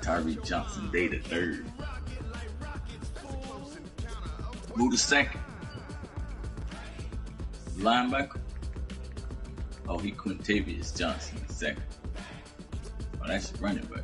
Tyree Johnson Day the third. Move to second. Linebacker. Oh, he Quintavious Johnson in second. Oh, that's your running back.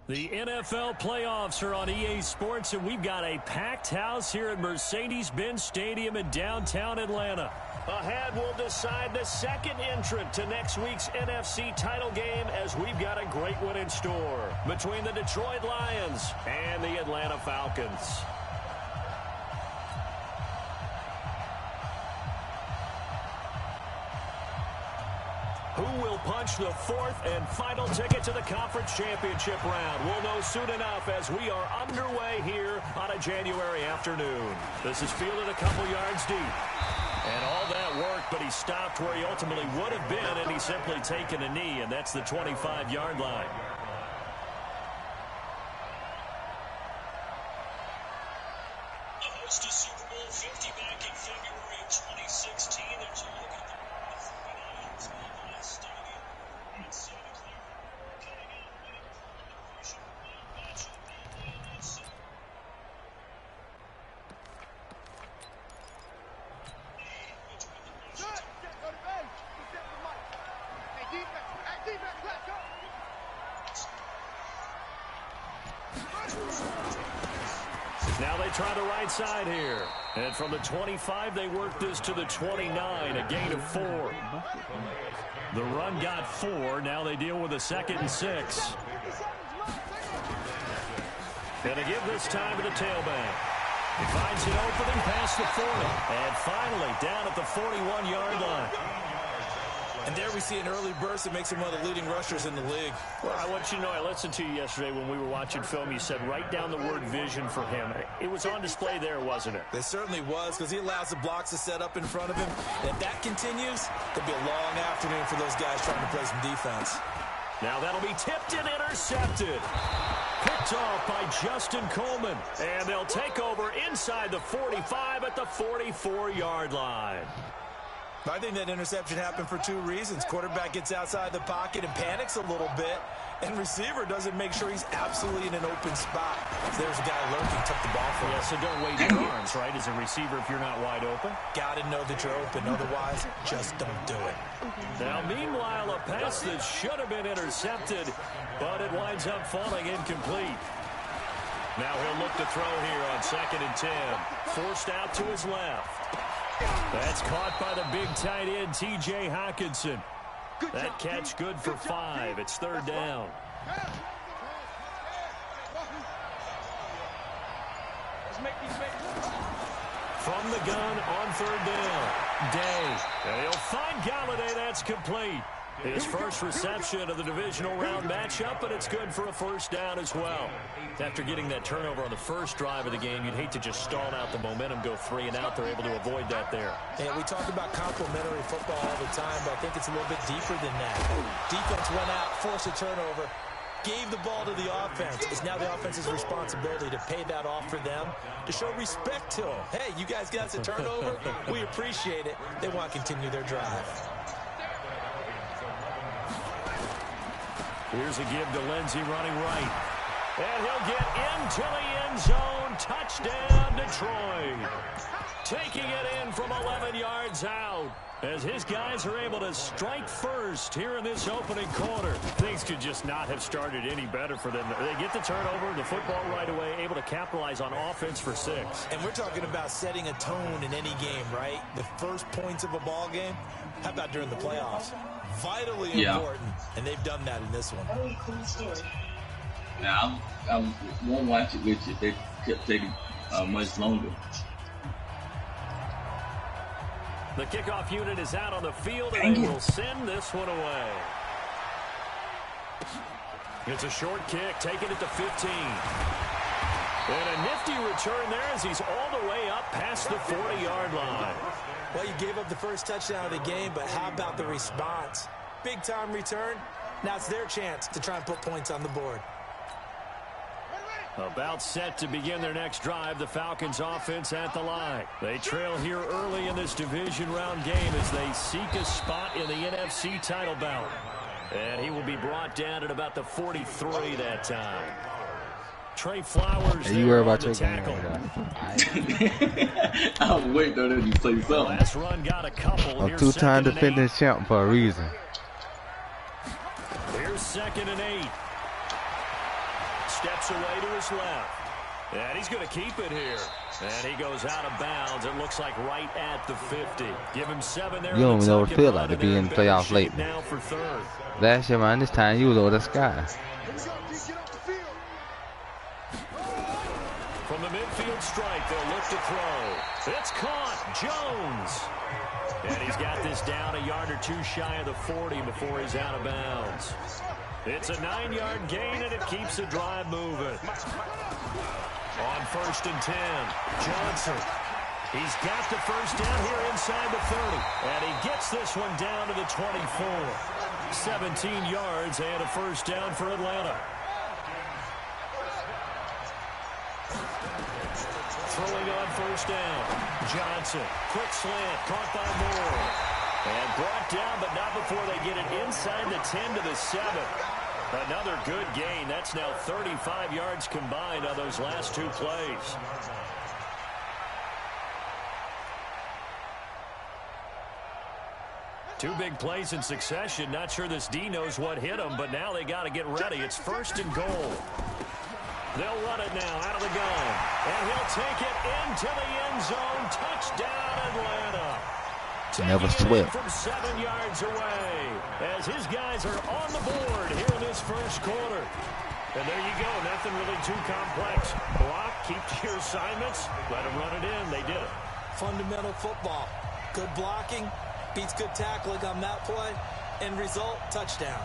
The NFL playoffs are on EA Sports, and we've got a packed house here at Mercedes-Benz Stadium in downtown Atlanta. Ahead, we'll decide the second entrant to next week's NFC title game, as we've got a great one in store between the Detroit Lions and the Atlanta Falcons. Who will punch the fourth and final ticket to the conference championship round? We'll know soon enough as we are underway here on a January afternoon. This is fielded a couple yards deep. And all that work, but he stopped where he ultimately would have been, and he's simply taken a knee, and that's the 25-yard line. The host of Super Bowl 50 back in February of 2016. There's a look at the 49ers in the last stadium in Santa Clara. Coming out winning from the division round matchup in the NFC. Now they try the right side here. And from the 25, they work this to the 29, a gain of 4. The run got 4. Now they deal with a 2nd and 6. Gonna give this time to the tailback. He finds an opening past the 40. And finally down at the 41-yard line. And there we see an early burst that makes him one of the leading rushers in the league. Well, I want you to know, I listened to you yesterday when we were watching film. You said write down the word vision for him. It was on display there, wasn't it? It certainly was, because he allows the blocks to set up in front of him. And if that continues, it'll be a long afternoon for those guys trying to play some defense. Now that'll be tipped and intercepted. Picked off by Justin Coleman. And they'll take over inside the 45 at the 44-yard line. I think that interception happened for 2 reasons. Quarterback gets outside the pocket and panics a little bit, and receiver doesn't make sure he's absolutely in an open spot. So there's a guy lurking, took the ball from him. Yeah, so don't wave your arms, right, as a receiver if you're not wide open. Got to know that you're open. Otherwise, just don't do it. Now, meanwhile, a pass that should have been intercepted, but it winds up falling incomplete. Now he'll look to throw here on 2nd and 10. Forced out to his left. That's caught by the big tight end, T.J. Hockenson. That catch good for 5. It's 3rd down. From the gun on 3rd down. Day. And he'll find Galladay. That's complete. His first reception of the divisional round matchup, and it's good for a 1st down as well. After getting that turnover on the first drive of the game, you'd hate to just stall out the momentum, go 3 and out. They're able to avoid that there. Yeah, we talk about complementary football all the time, but I think it's a little bit deeper than that. Defense went out, forced a turnover, gave the ball to the offense. It's now the offense's responsibility to pay that off for them, to show respect to them. Hey, you guys got us a turnover. We appreciate it. They want to continue their drive. Here's a give to Lindsey running right. And he'll get into the end zone. Touchdown, Detroit. Taking it in from 11 yards out. As his guys are able to strike first here in this opening quarter. Things could just not have started any better for them. They get the turnover, the football right away, able to capitalize on offense for 6. And we're talking about setting a tone in any game, right? The first points of a ball game. How about during the playoffs? Vitally important, and they've done that in this one. Now, I won't watch it with you. They kept taking much longer. The kickoff unit is out on the field, and they will send this one away. It's a short kick, taken at the 15. And a nifty return there as he's all the way up past the 40-yard line. Well, you gave up the first touchdown of the game, but how about the response? Big-time return. Now it's their chance to try and put points on the board. About set to begin their next drive, the Falcons offense at the line. They trail here early in this division round game as they seek a spot in the NFC title bout. And he will be brought down at about the 43 that time. Trey Flowers. Hey, you worry about your tackle. I'll wait though that you play something. Last run got a couple. A two-time defending champ for a reason. Here's 2nd and 8. Steps away to his left. And he's going to keep it here. And he goes out of bounds. It looks like right at the 50. Give him 7 there. You don't even know what it feels like to be in the playoffs late. Now for 3rd. Last year, man, this time you was over the sky. From the midfield strike, they'll look to throw. It's caught. Jones. And he's got this down a yard or two shy of the 40 before he's out of bounds. It's a 9-yard gain, and it keeps the drive moving. On 1st and 10, Johnson. He's got the first down here inside the 30. And he gets this one down to the 24. 17 yards and a first down for Atlanta. Throwing on 1st down. Johnson. Quick slant. Caught by Moore. And brought down, but not before they get it inside the 10 to the 7. Another good gain. That's now 35 yards combined on those last 2 plays. Two big plays in succession. Not sure this D knows what hit him, but now they got to get ready. It's 1st and goal. They'll run it now out of the gun. And he'll take it into the end zone. Touchdown, Atlanta. Never sweat. From 7 yards away as his guys are on the board here in this first quarter. And there you go. Nothing really too complex. Block, keep to your assignments, let them run it in. They did it. Fundamental football. Good blocking beats good tackling on that play. End result, touchdown.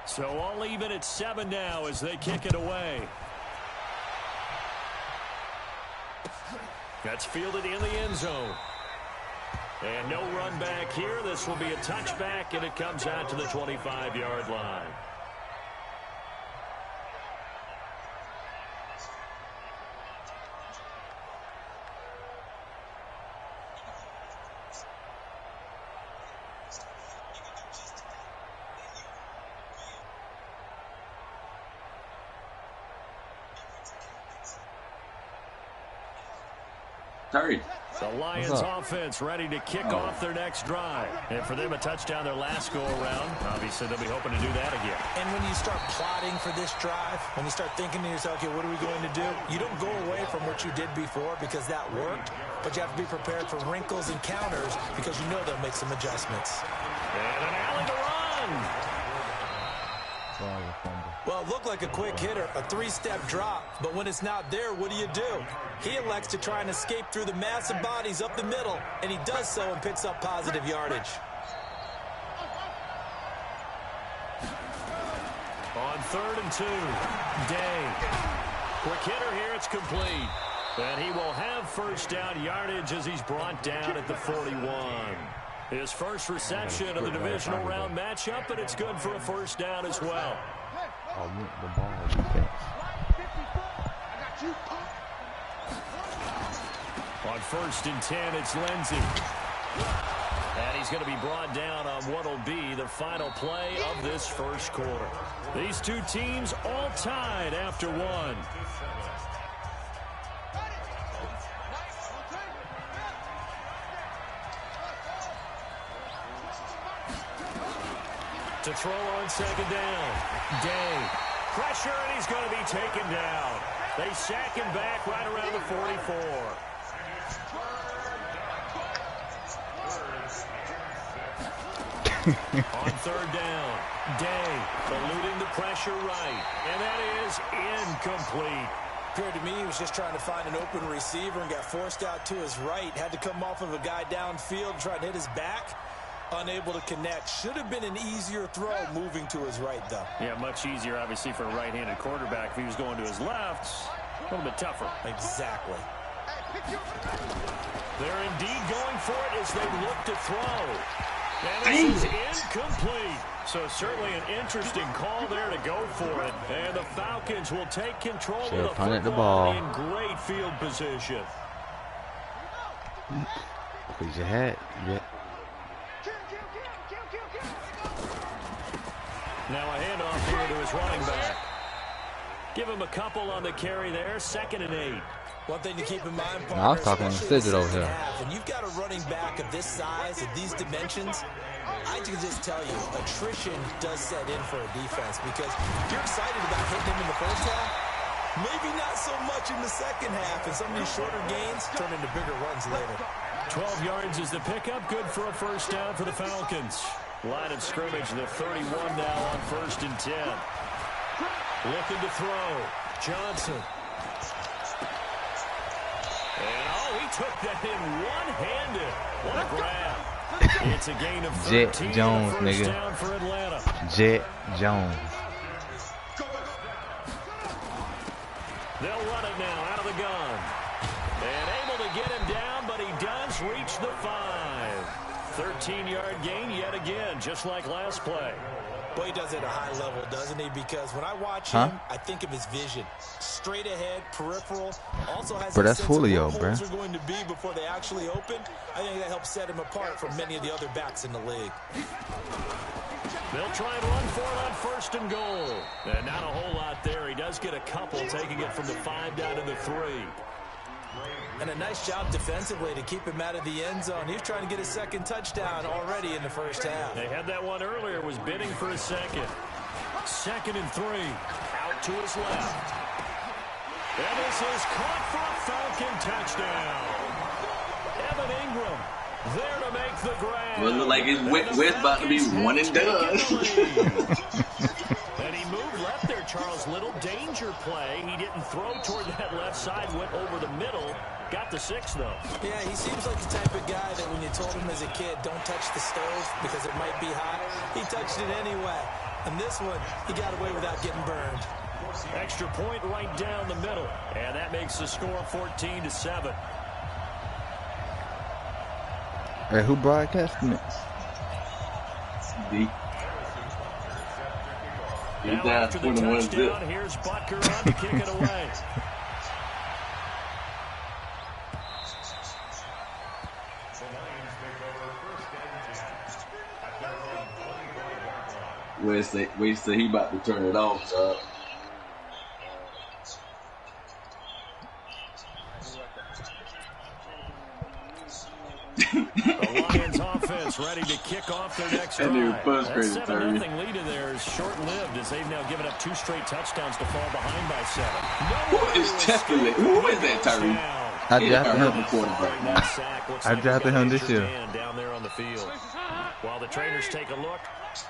So all even at 7 now as they kick it away. That's fielded in the end zone. And no run back here. This will be a touchback, and it comes out to the 25-yard line. Sorry. The Lions offense ready to kick off their next drive. And for them, a touchdown their last go-around. Obviously, they'll be hoping to do that again. And when you start plotting for this drive, when you start thinking to yourself, okay, what are we going to do? You don't go away from what you did before because that worked, but you have to be prepared for wrinkles and counters because you know they'll make some adjustments. And an alley to run. Well, it looked like a quick hitter, a 3-step drop, but when it's not there, what do? He elects to try and escape through the massive bodies up the middle, and he does so and picks up positive yardage. On 3rd and 2, Day. Quick hitter here, it's complete. And he will have first down yardage as he's brought down at the 41. His first reception of the divisional round matchup, and it's good for a first down as well. On 1st and 10, it's Lindsey. And he's going to be brought down on what will be the final play of this first quarter. These two teams all tied after one. To throw on 2nd down. Day. Pressure, and he's going to be taken down. They sack him back right around the 44. On third down, Day eluding the pressure right, and that is incomplete. Appeared to me he was just trying to find an open receiver and got forced out to his right. Had to come off of a guy downfield, trying to hit his back. Unable to connect. Should have been an easier throw moving to his right, though. Yeah, much easier, obviously, for a right-handed quarterback. If he was going to his left, a little bit tougher. Exactly. They're indeed going for it as they look to throw. And this is incomplete. So certainly an interesting call there to go for it. And the Falcons will take control of the football in great field position. Raise your hat. Yeah. Now a handoff here to his running back. Give him a couple on the carry there. 2nd and 8. One thing to keep in mind, partner, I was talking on the fidget over here. And you've got a running back of this size, of these dimensions, I can just tell you, attrition does set in for a defense because you're excited about hitting him in the first half. Maybe not so much in the second half, and some of these shorter gains turn into bigger runs later. 12 yards is the pickup. Good for a first down for the Falcons. Line of scrimmage, the 31 now on 1st and 10. Looking to throw. Johnson. And, he took that in one-handed. What a grab. It's a gain of 13. Jet Jones, first nigga. down for Atlanta. Jet Jones. They'll run it now out of the gun. And able to get him down, but he does reach the 5. 13-yard gain yet again, just like last play. Well, he does it at a high level, doesn't he? Because when I watch him, I think of his vision. Straight ahead, peripheral. Also has Bro, a that's sense Julio, of where bro. holes are going to be before they actually open. I think that helps set him apart from many of the other backs in the league. They'll try and run for it on 1st and goal. And not a whole lot there. He does get a couple, taking it from the 5 down to the 3. And a nice job defensively to keep him out of the end zone. He was trying to get his 2nd touchdown already in the first half. They had that one earlier, was bidding for a 2nd. 2nd and 3. Out to his left. And this is caught for a Falcon touchdown. Evan Ingram there to make the grab. Well, it look like it's about to be one and done. And he moved left there, Charles. Little danger play. He didn't throw toward that left side, went over the middle. Got the 6, though. Yeah, he seems like the type of guy that when you told him as a kid, don't touch the stove because it might be hot, he touched it anyway. And this one, he got away without getting burned. Extra point right down the middle. And that makes the score 14-7. Hey, who broadcasting it? D. Now after the touchdown, here's Butker on to kick it away. Wait till he about to turn it off, dog. The Lions offense ready to kick off their next drive. That 7-0 lead of theirs short-lived as they've now given up 2 straight touchdowns to fall behind by 7. Who is testing it? Who is that, Tyree? I drafted him this year. Down there on the field. While the trainers take a look,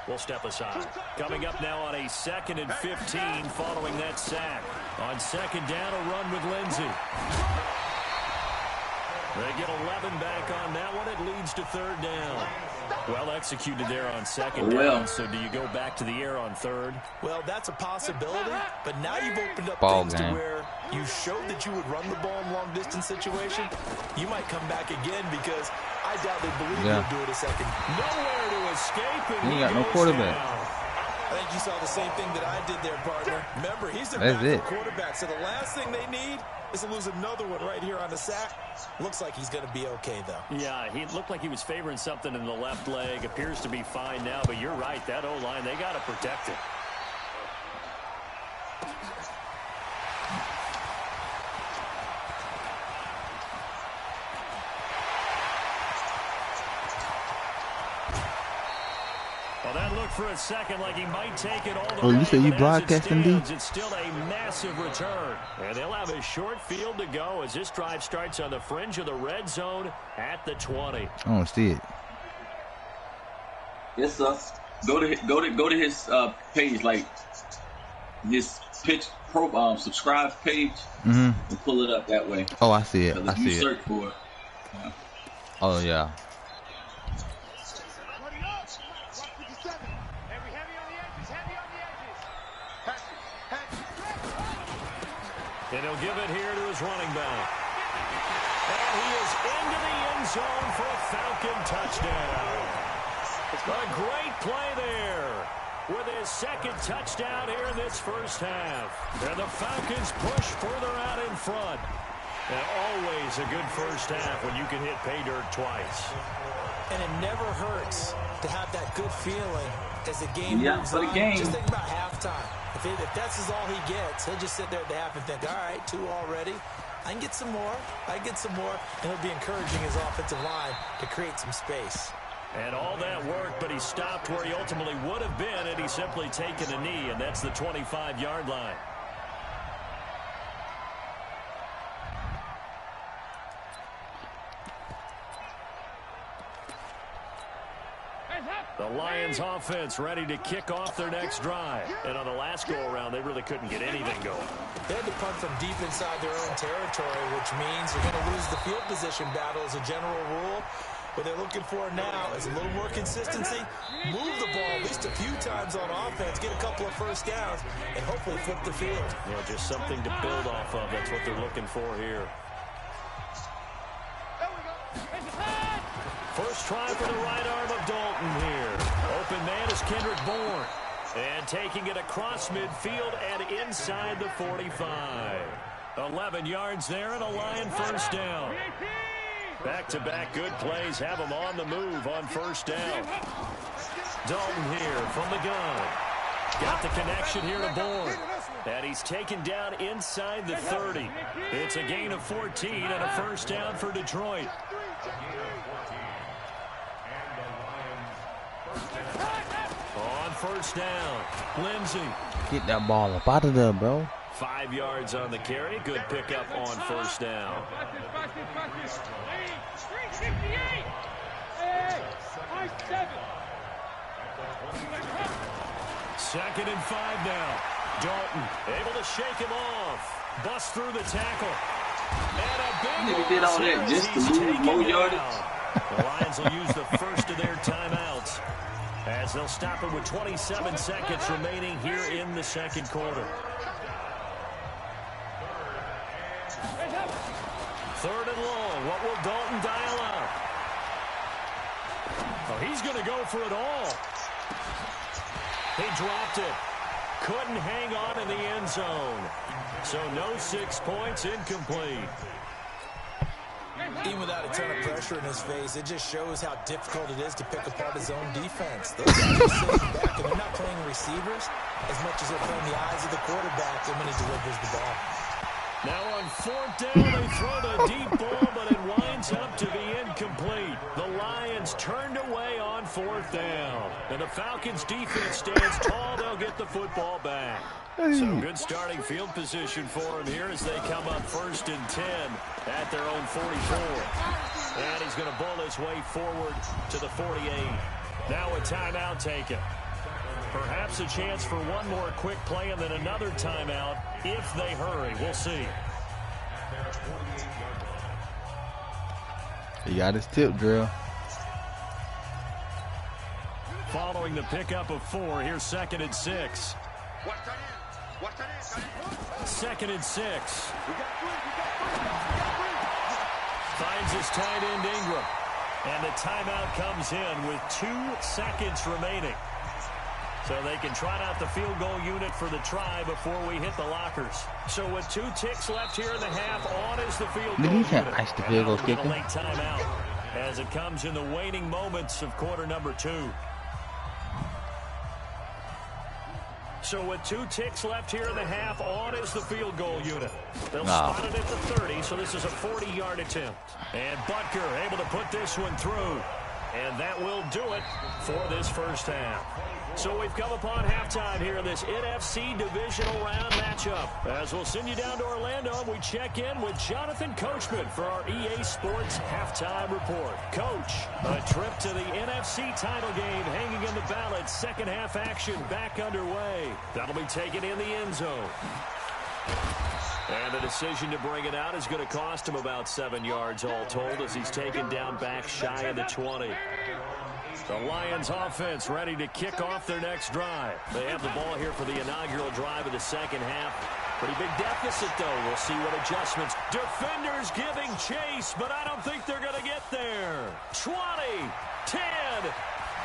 we'll step aside. Coming up now on a 2nd and 15 following that sack. On 2nd down, a run with Lindsey. They get 11 back on that one. It leads to 3rd down. Well executed there on 2nd down. So do you go back to the air on 3rd? Well, that's a possibility. But now you've opened up Ball things game. to where you showed that you would run the ball in long-distance situation. You might come back again because I doubt they believe you'll do it a second. Nowhere to escape. And He ain't got no quarterback. I think you saw the same thing that I did there, partner. Remember, he's the backup quarterback. So the last thing they need is to lose another one right here on the sack. Looks like he's going to be okay, though. Yeah, he looked like he was favoring something in the left leg. Appears to be fine now, but you're right. That O-line, they got to protect it. Well, that looked for a second like he might take it all the way. Oh, you say you but as it broadcasting, D? stands, it's still a massive return. And they'll have a short field to go as this drive starts on the fringe of the red zone at the 20. I don't see it. Yes, sir. Go to his page, like his pitch pro subscribe page, and pull it up that way. Oh, I see it. I If you see it. search for it. Yeah. Oh, yeah. And he'll give it here to his running back. And he is into the end zone for a Falcon touchdown. A great play there with his second touchdown here in this first half. And the Falcons push further out in front. And always a good first half when you can hit pay dirt twice. And it never hurts to have that good feeling as the game moves for the on. game. Just think about halftime. If that's all he gets, he'll just sit there at the half and think, all right, 2 already. I can get some more. I can get some more. And he'll be encouraging his offensive line to create some space. And all that work, but he stopped where he ultimately would have been had he simply taken a knee, and that's the 25-yard line. The Lions offense ready to kick off their next drive. And on the last go-around, they really couldn't get anything going. They had to punt from deep inside their own territory, which means they're going to lose the field position battle as a general rule. What they're looking for now is a little more consistency, move the ball at least a few times on offense, get a couple of first downs, and hopefully flip the field. Yeah, just something to build off of. That's what they're looking for here. First try for the right arm of Dalton here. Open man is Kendrick Bourne. And taking it across midfield and inside the 45. 11 yards there and a Lion first down. Back-to-back good plays have him on the move on first down. Dalton here from the gun. Got the connection here to Bourne. And he's taken down inside the 30. It's a gain of 14 and a first down for Detroit. On first down, Lindsey. Get that ball up out of there, bro. 5 yards on the carry. Good pickup on first down. Second and 5 now. Dalton able to shake him off. Bust through the tackle. And a big Nigga did all that just to lose more yardage. The Lions will use the first of their timeouts as they'll stop it with 27 seconds remaining here in the second quarter. Third and long. What will Dalton dial up? Oh, he's going to go for it all. He dropped it. Couldn't hang on in the end zone. So no 6 points, incomplete. Even without a ton of pressure in his face, it just shows how difficult it is to pick apart his own defense. Those guys are sitting back, and they're not playing receivers as much as they're playing the eyes of the quarterback when he delivers the ball. Now on fourth down, they throw the deep ball, but it winds up to be incomplete. The Lions turned away on fourth down. And the Falcons' defense stands tall. They'll get the football back. So good starting field position for him here as they come up first and 10 at their own 44. And he's going to bull his way forward to the 48. Now a timeout taken. Perhaps a chance for one more quick play and then another timeout if they hurry. We'll see. He got his tip drill. Following the pickup of 4, here's second and 6. Second and 6. Finds his tight end Ingram. And the timeout comes in with 2 seconds remaining. So they can trot out the field goal unit for the try before we hit the lockers. So with 2 ticks left here in the half, on is the field goal unit. Ice the field goal A kicking. late timeout as it comes in the waning moments of quarter number 2. So with 2 ticks left here in the half, on is the field goal unit. They'll spot it at the 30, so this is a 40-yard attempt. And Butker able to put this one through. And that will do it for this first half. So we've come upon halftime here in this NFC Divisional Round matchup. As we'll send you down to Orlando, we check in with Jonathan Coachman for our EA Sports Halftime Report. Coach, a trip to the NFC title game hanging in the balance. Second half action back underway. That'll be taken in the end zone. And the decision to bring it out is going to cost him about 7 yards all told as he's taken down back shy of the 20. The Lions offense ready to kick off their next drive. They have the ball here for the inaugural drive of the second half. Pretty big deficit, though. We'll see what adjustments. Defenders giving chase, but I don't think they're going to get there. 20, 10,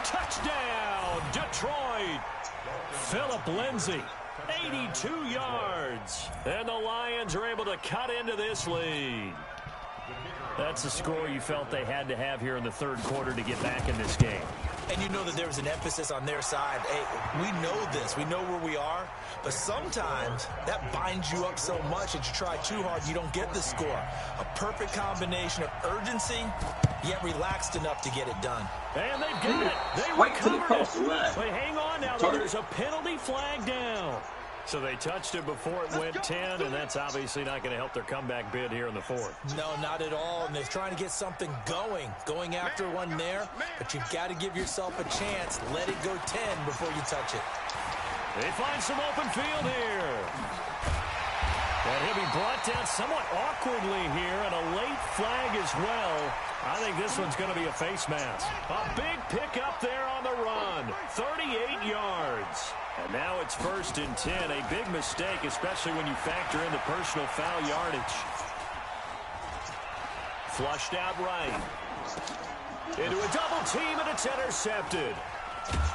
touchdown, Detroit. Philip Lindsay, 82 yards. And the Lions are able to cut into this lead. That's the score you felt they had to have here in the third quarter to get back in this game. And you know that there was an emphasis on their side. Hey, we know this. We know where we are. But sometimes that binds you up so much that you try too hard, you don't get the score. A perfect combination of urgency, yet relaxed enough to get it done. And they've got it. They recovered it. They hang on now. There's a penalty flag down. So they touched it before it went 10, and that's obviously not going to help their comeback bid here in the fourth. No, not at all, and they're trying to get something going after one there, but you've got to give yourself a chance. Let it go 10 before you touch it. They find some open field here. And he'll be brought down somewhat awkwardly here, and a late flag as well. I think this one's going to be a face mask. A big pickup there on the run. 38 yards. And now it's 1st and 10. A big mistake, especially when you factor in the personal foul yardage. Flushed out right. Into a double team, and it's intercepted.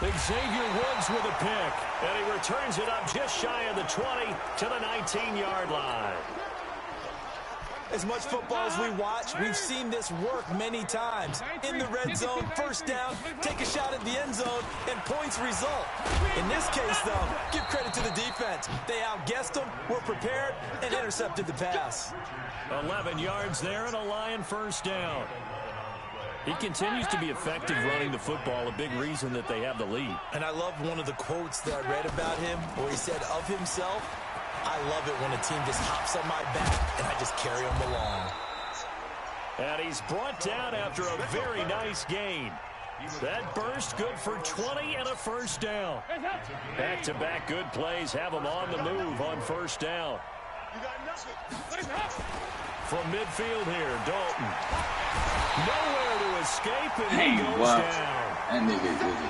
Xavier Woods with a pick. And he returns it up just shy of the 20 to the 19-yard line. As much football as we watch, we've seen this work many times. In the red zone, first down, take a shot at the end zone, and points result. In this case, though, give credit to the defense. They outguessed them, were prepared, and intercepted the pass. 11 yards there and a Lion first down. He continues to be effective running the football, a big reason that they have the lead. And I love one of the quotes that I read about him where he said of himself, I love it when a team just hops on my back and I just carry them along. And he's brought down after a very nice gain. That burst good for 20 and a first down. Back-to-back good plays have him on the move on first down. From midfield here, Dalton. Nowhere to escape, and he goes down.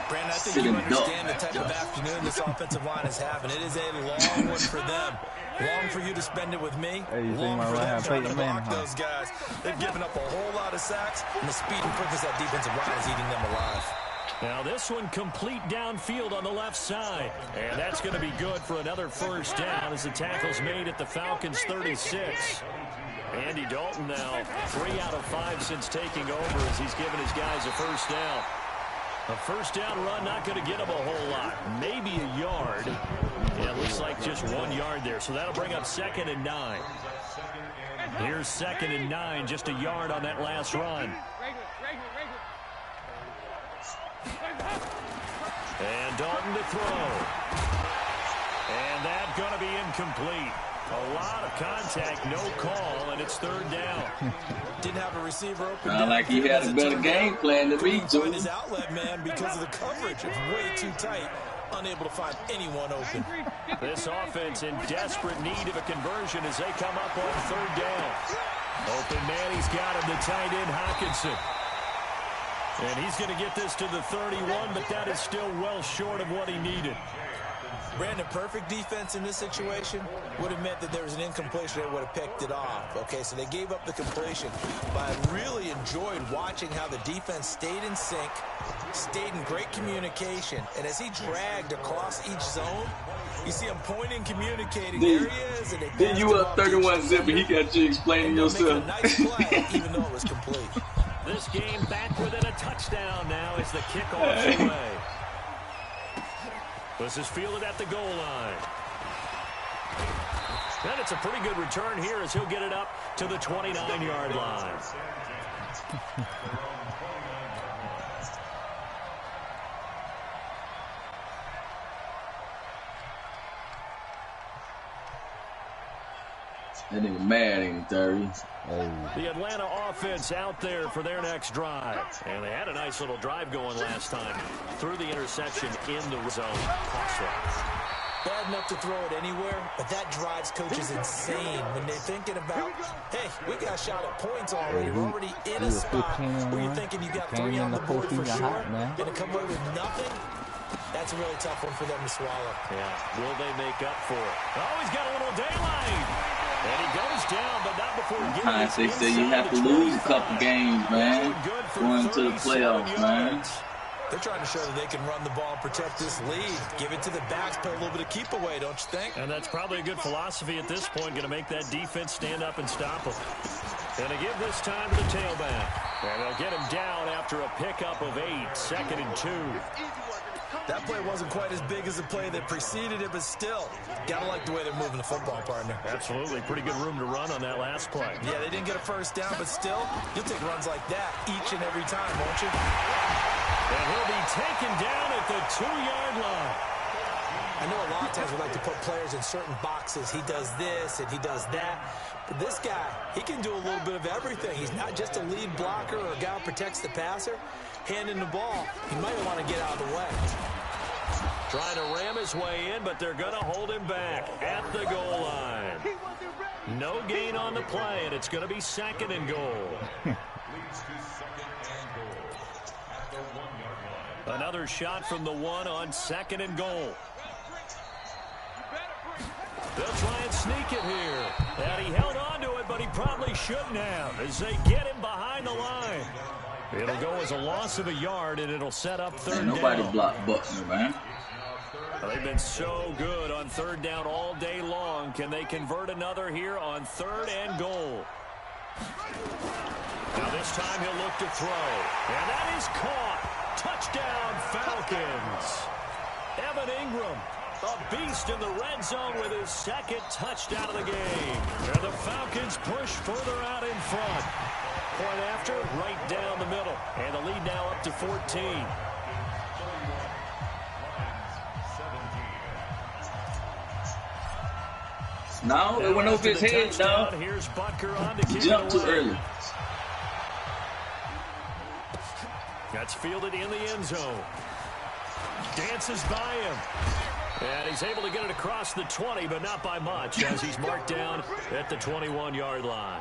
Brandon, I think you understand the type of afternoon this offensive line is having. It is a long one for them. Long for you to spend it with me. Long for them trying to block those guys. They've given up a whole lot of sacks, and the speed and quickness of that defensive line is eating them alive. Now this one complete downfield on the left side. And that's going to be good for another first down as the tackle's made at the Falcons' 36. Andy Dalton now 3 out of 5 since taking over as he's given his guys a first down. A first down run not going to get him a whole lot. Maybe a yard. Yeah, it looks like just 1 yard there. So that'll bring up 2nd and 9. Here's 2nd and 9, just a yard on that last run. And Dalton to throw. And that's going to be incomplete. A lot of contact, no call, and it's 3rd down. Didn't have a receiver open. Sound like he had a better game plan than me, too. His outlet man, because of the coverage, it's way too tight. Unable to find anyone open. This offense in desperate need of a conversion as they come up on 3rd down. Open man, he's got him, the tight end Hawkinson. And he's going to get this to the 31, but that is still well short of what he needed. Brandon, perfect defense in this situation would have meant that there was an incompletion that would have picked it off. Okay, so they gave up the completion. But I really enjoyed watching how the defense stayed in sync, stayed in great communication. And as he dragged across each zone, you see him pointing, communicating. There he is. And then you up 31-zip, and he got you explaining yourself. A nice play, even though it was complete. This game back within a touchdown now as the kickoff's away. This is fielded at the goal line. And it's a pretty good return here as he'll get it up to the 29-yard line. That nigga mad, ain't Terry? The Atlanta offense out there for their next drive. And they had a nice little drive going last time. Threw the interception in the zone. Bad enough to throw it anywhere, but that drives coaches insane when they're thinking about, hey, we got a shot at points already. We're already in a spot where you're thinking you got 3 on the board for sure. Gonna come away with nothing. That's a really tough one for them to swallow. Yeah, will they make up for it? Oh, he's got a little daylight. And he goes down, but not before getting it. They say you have to lose a couple games, man, going to the playoffs, man. They're trying to show that they can run the ball and protect this lead. Give it to the backs, play a little bit of keep away, don't you think? And that's probably a good philosophy at this point, going to make that defense stand up and stop them. And they give this time to the tailback. And they'll get him down after a pickup of 8, 2nd and 2. That play wasn't quite as big as the play that preceded it, but still, gotta like the way they're moving the football, partner. Absolutely. Pretty good room to run on that last play. Yeah, they didn't get a first down, but still, you'll take runs like that each and every time, won't you? And he'll be taken down at the 2-yard line. I know a lot of times we like to put players in certain boxes. He does this and he does that. But this guy, he can do a little bit of everything. He's not just a lead blocker or a guy who protects the passer. Handing the ball, he might want to get out of the way. Trying to ram his way in, but they're going to hold him back at the goal line. No gain on the play, and it's going to be 2nd and goal. Another shot from the 1 on 2nd and goal. They'll try and sneak it here. And he held on to it, but he probably shouldn't have as they get him behind the line. It'll go as a loss of a yard, and it'll set up 3rd down. Nobody blocked Buckner, man. They've been so good on 3rd down all day long. Can they convert another here on 3rd and goal? Now this time he'll look to throw. And that is caught. Touchdown, Falcons. Evan Ingram, a beast in the red zone with his 2nd touchdown of the game. And the Falcons push further out in front. Point after, right down the middle. And the lead now up to 14. No, it went over his head, dog. Here's Butker on to kick Jumped it too away. early. That's fielded in the end zone. Dances by him. And he's able to get it across the 20, but not by much, as he's marked down at the 21-yard line.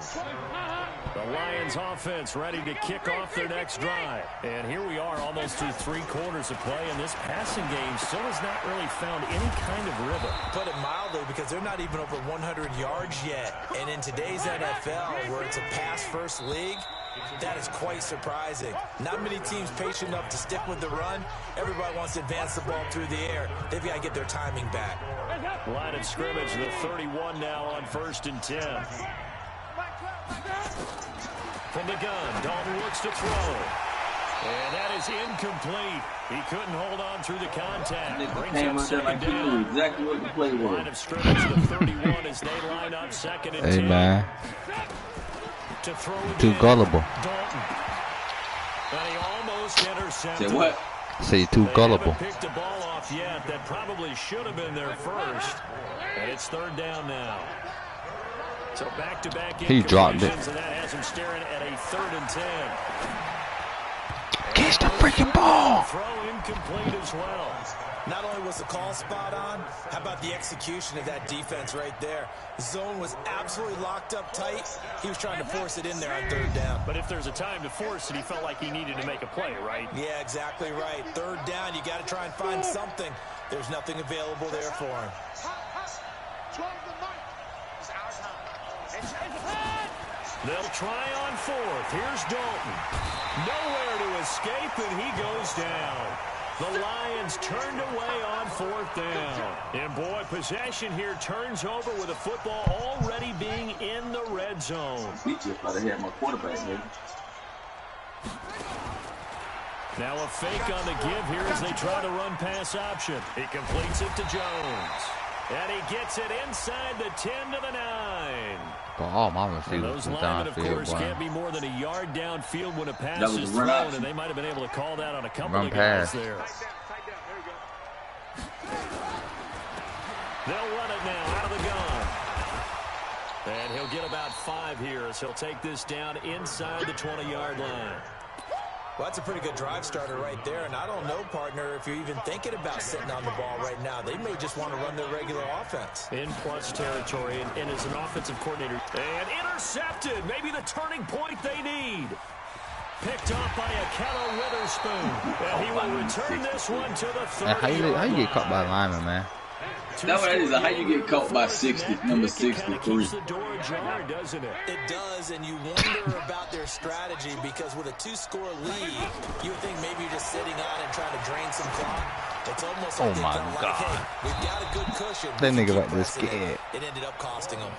The Lions offense ready to kick off their next drive. And here we are almost through 3 quarters of play, and this passing game still has not really found any kind of rhythm. Put it mildly, because they're not even over 100 yards yet. And in today's NFL, where it's a pass-first league, that is quite surprising. Not many teams patient enough to stick with the run. Everybody wants to advance the ball through the air. They've got to get their timing back. Line of scrimmage, the 31 now on 1st and 10. From the gun, Dalton looks to throw. And that is incomplete. He couldn't hold on through the contact. Came out there like he knew exactly what the play was. Line of scrimmage, the 31 as they line up 2nd and 10. Hey, man. To throw Too gullible. Dalton. And he almost intercepted. Say what? Say too gullible. They haven't picked a ball off yet. That probably should have been their first. And it's 3rd down now. So back-to-back He dropped it. and that has him staring at a 3rd and 10. Catch the freaking ball. Throw incomplete as well. Not only was the call spot on, how about the execution of that defense right there? The zone was absolutely locked up tight. He was trying to force it in there on 3rd down. But if there's a time to force it, he felt like he needed to make a play, right? Yeah, exactly right. 3rd down, you got to try and find something. There's nothing available there for him. They'll try on 4th. Here's Dalton. Nowhere to escape, and he goes down. The Lions turned away on 4th down. And boy, possession here turns over with the football already being in the red zone. Beat you if I'd have had my quarterback, man. Now a fake on the give here as they try to run pass option. He completes it to Jones. And he gets it inside the 10 to the 9. Oh, my receivers Those was linemen, of downfield, course, boy. can't be more than a yard downfield when a pass That was is a run thrown, option. and they might have been able to call that on a couple Run of guys pass. there. They'll run it now out of the gun. And he'll He'll get about 5 here as he'll take this down inside the 20-yard line. Well, that's a pretty good drive starter right there, and I don't know, partner, if you're even thinking about sitting on the ball right now. They may just want to run their regular offense. In plus territory, and as an offensive coordinator. And intercepted, maybe the turning point they need. Picked off by a Kello Witherspoon, and he will return this one to the 30. How you get caught by a lineman, man? That's what it is. How you get caught by 60, number 63? Keeps the door ajar, doesn't it? It does, and you wonder about their strategy because with a 2-score lead, you would think maybe you're just sitting on and trying to drain some clock. It's almost like they felt like, hey, we've got a good cushion. That nigga right there scared. It ended up costing them.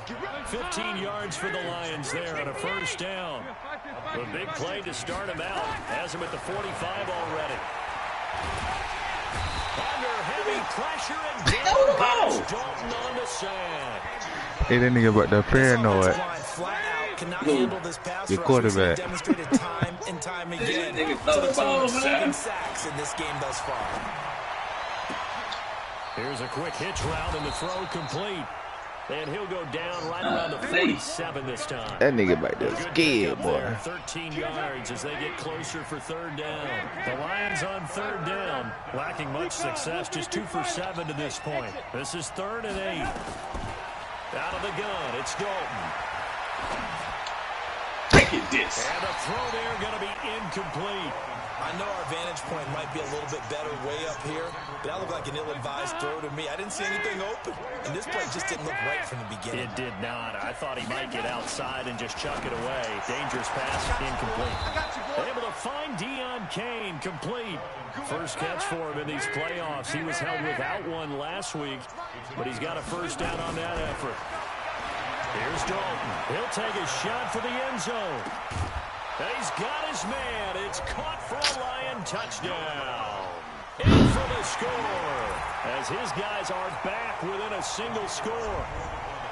15 yards for the Lions there on a first down. A big play to start him out. Has him at the 45 already. Under heavy pressure and down Dalton on the sack. Hey, that nigga about that paranoid. Your quarterback. Demonstrated time and time again. So the team has 7 sacks in this game thus far. Here's a quick hitch route and the throw complete. And he'll go down right around the 47 this time. That nigga back there scared, boy. 13 yards as they get closer for third down. The Lions on third down, lacking much success, just 2 for 7 to this point. This is 3rd and 8. Out of the gun, it's Dalton. Take it, this. And the throw there going to be incomplete. I know our vantage point might be a little bit better way up here, but that looked like an ill-advised throw to me. I didn't see anything open, and this play just didn't look right from the beginning. It did not. I thought he might get outside and just chuck it away. Dangerous pass, incomplete. Able to find Deion Kane, complete. First catch for him in these playoffs. He was held without one last week, but he's got a first down on that effort. Here's Dalton. He'll take a shot for the end zone. He's got his man. It's caught for a Lion touchdown. In for the score as his guys are back within a single score.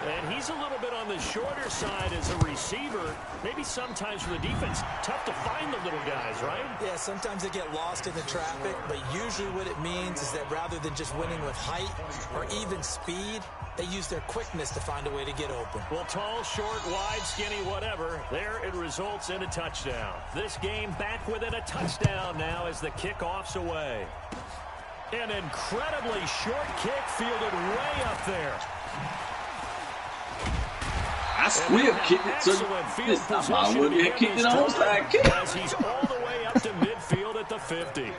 And he's a little bit on the shorter side as a receiver. Maybe sometimes for the defense, tough to find the little guys, right? Yeah, sometimes they get lost in the traffic, but usually what it means is that rather than just winning with height or even speed, they use their quickness to find a way to get open. Well, tall, short, wide, skinny, whatever, there it results in a touchdown. This game back within a touchdown now as the kickoff's away. An incredibly short kick fielded way up there. I still kicked it to this time. I would have kicked it on side kick. As he's all the way up to midfield at the 50.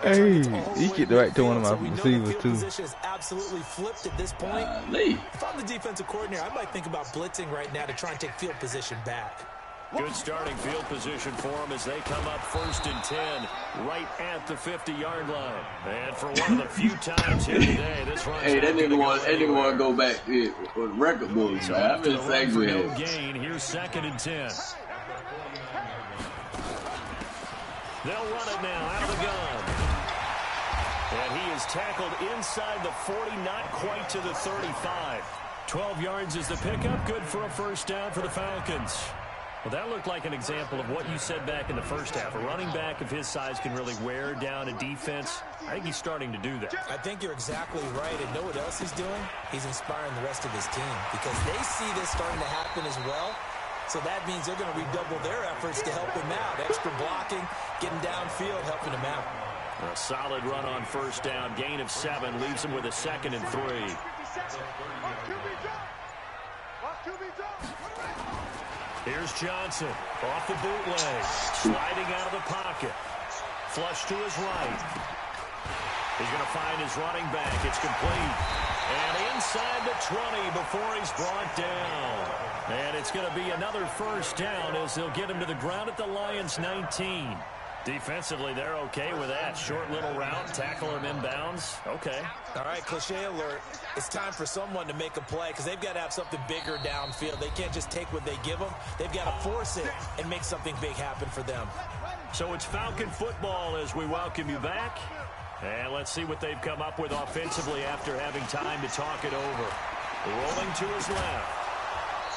Hey, he kicked right to one of my receivers too. Position is absolutely flipped at this point. If I'm the defensive coordinator, I might think about blitzing right now to try and take field position back. Good starting field position for them as they come up 1st and 10 right at the 50-yard line. And for one of the few times here today, this runs. Hey, that nigga want to go back with record books, so man. I'm just saying, no gain. Here's 2nd and 10. They'll run it now out of the gun. And he is tackled inside the 40, not quite to the 35. 12 yards is the pickup. Good for a first down for the Falcons. Well, that looked like an example of what you said back in the first half. A running back of his size can really wear down a defense. I think he's starting to do that. I think you're exactly right. And know what else he's doing? He's inspiring the rest of his team because they see this starting to happen as well. So that means they're going to redouble their efforts to help him out. Extra blocking, getting downfield, helping him out. A solid run on first down. Gain of 7 leaves him with a 2nd and 3. Here's Johnson off the bootleg, sliding out of the pocket. Flush to his right. He's going to find his running back. It's complete. And inside the 20 before he's brought down. And it's going to be another first down as they'll get him to the ground at the Lions 19. Defensively, they're okay with that. Short little route, tackle him inbounds. Okay. All right, cliche alert. It's time for someone to make a play because they've got to have something bigger downfield. They can't just take what they give them. They've got to force it and make something big happen for them. So it's Falcon football as we welcome you back. And let's see what they've come up with offensively after having time to talk it over. Rolling to his left.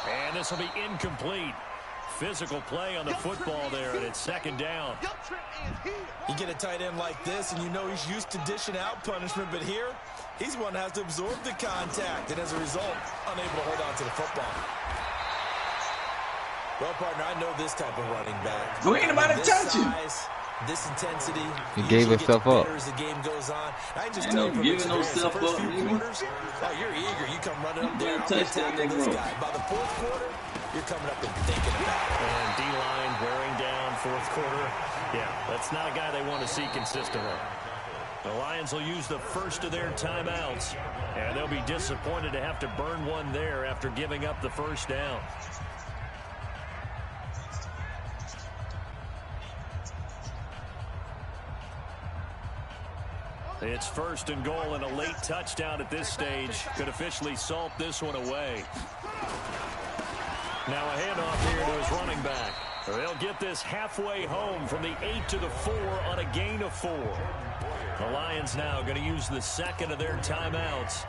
And this will be incomplete. Physical play on the football there, and it's 2nd down. You get a tight end like this, and you know he's used to dishing out punishment, but here, he's one that has to absorb the contact, and as a result, unable to hold on to the football. Well, partner, I know this type of running back. Who ain't nobody touching? This intensity. He gave himself up. As the game goes on. I just Ain't tell no you giving from no experience, self the first up, few nigga. quarters, oh, you're eager. You come running up there. Touch that nigga. By the fourth quarter, you're coming up and thinking about it. And D-line wearing down fourth quarter. Yeah, that's not a guy they want to see consistently. The Lions will use the first of their timeouts, and they'll be disappointed to have to burn one there after giving up the first down. It's first and goal, and a late touchdown at this stage could officially salt this one away. Now a handoff here to his running back. They'll get this halfway home from the 8 to the 4 on a gain of 4. The Lions now going to use the second of their timeouts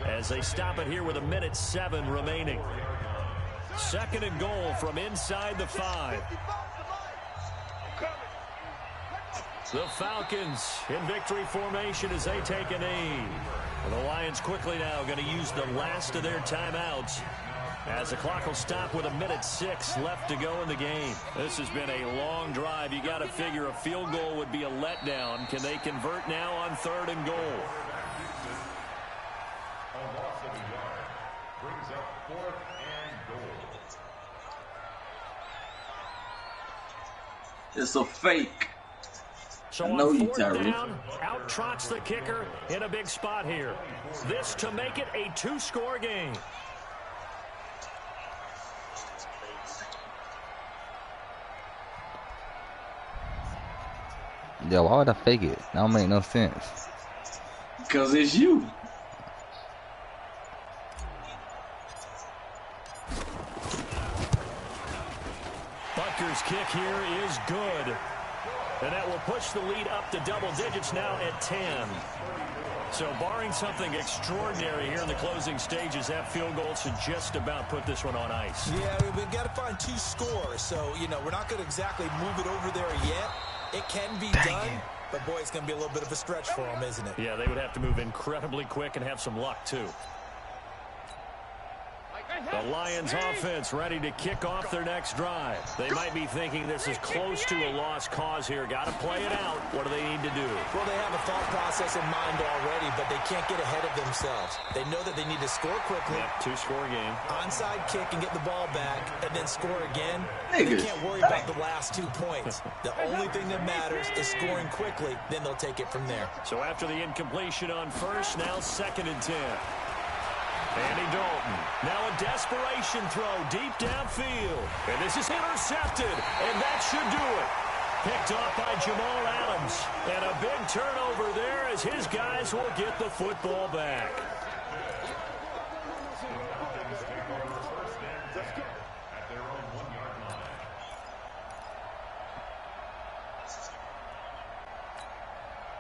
as they stop it here with 1:07 remaining. Second and goal from inside the 5. The Falcons in victory formation as they take a knee. And the Lions quickly now going to use the last of their timeouts as the clock will stop with 1:06 left to go in the game. This has been a long drive. You got to figure a field goal would be a letdown. Can they convert now on third and goal? Brings up 4th and goal. It's a fake. So I know on you, fourth Terry. down, out trots the kicker in a big spot here. This to make it a 2-score game. Yeah, why would I fake it? That don't make no sense. Because it's you. Butker's kick here is good. And that will push the lead up to double digits now at 10. So barring something extraordinary here in the closing stages, that field goal should just about put this one on ice. Yeah, we've got to find 2 scores. So, you know, we're not going to exactly move it over there yet. It can be done, but boy, it's going to be a little bit of a stretch for them, isn't it? Yeah, they would have to move incredibly quick and have some luck, too. The Lions offense ready to kick off their next drive. They might be thinking this is close to a lost cause here. Got to play it out. What do they need to do? Well, they have a thought process in mind already, but they can't get ahead of themselves. They know that they need to score quickly. Yep, 2-score game. Onside kick and get the ball back and then score again. They can't worry about the last 2 points. The only thing that matters is scoring quickly. Then they'll take it from there. So after the incompletion on first, now 2nd and 10. Andy Dalton, now a desperation throw deep downfield. And this is intercepted, and that should do it. Picked off by Jamal Adams. And a big turnover there as his guys will get the football back.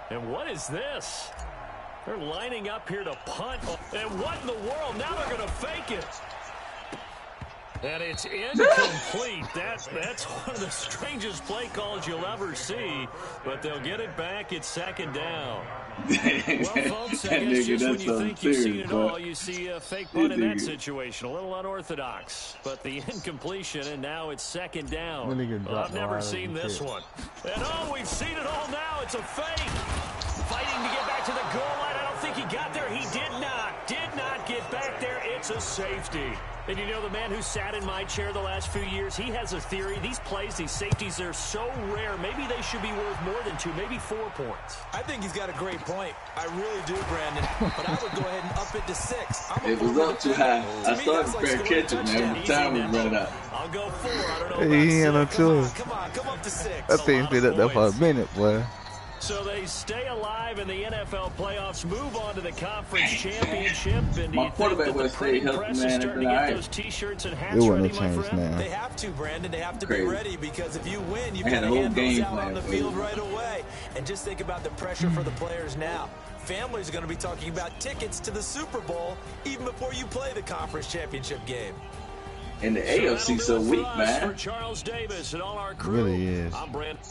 And what is this? They're lining up here to punt. And what in the world? Now they're going to fake it. And it's incomplete. That's one of the strangest play calls you'll ever see. But they'll get it back. It's 2nd down. Well, folks, I guess just when you think you've seen it all, you see a fake punt in that situation. A little unorthodox. But the incompletion, and now it's 2nd down. Well, I've never seen this one. And oh, we've seen it all now. It's a fake. Fighting to get back to the goal line. I don't think he got there. He did not get back there. It's a safety. And you know, the man who sat in my chair the last few years, he has a theory. These plays, these safeties, they're so rare. Maybe they should be worth more than 2, maybe 4 points. I think he's got a great point. I really do, Brandon. But I would go ahead and up it to 6. It was up too high. I started fair catching, man. The time was running out. I'll go 4. I don't know about He ain't no choice. Come up to 6. That thing's been up there for a minute, boy. So they stay alive in the NFL playoffs, move on to the conference championship. And My quarterback would say help, press is man. starting to get those T-shirts and hats It wasn't ready, a my change friend. now. They have to, Brandon. They have to Crazy. be ready because if you win, you I had got a to whole hand those game out on plan the for field you. right away. And just think about the pressure for the players now. Families are going to be talking about tickets to the Super Bowl even before you play the conference championship game. And the AFC so weak, man. For Charles Davis and all our It crew. really is. I'm Brandon.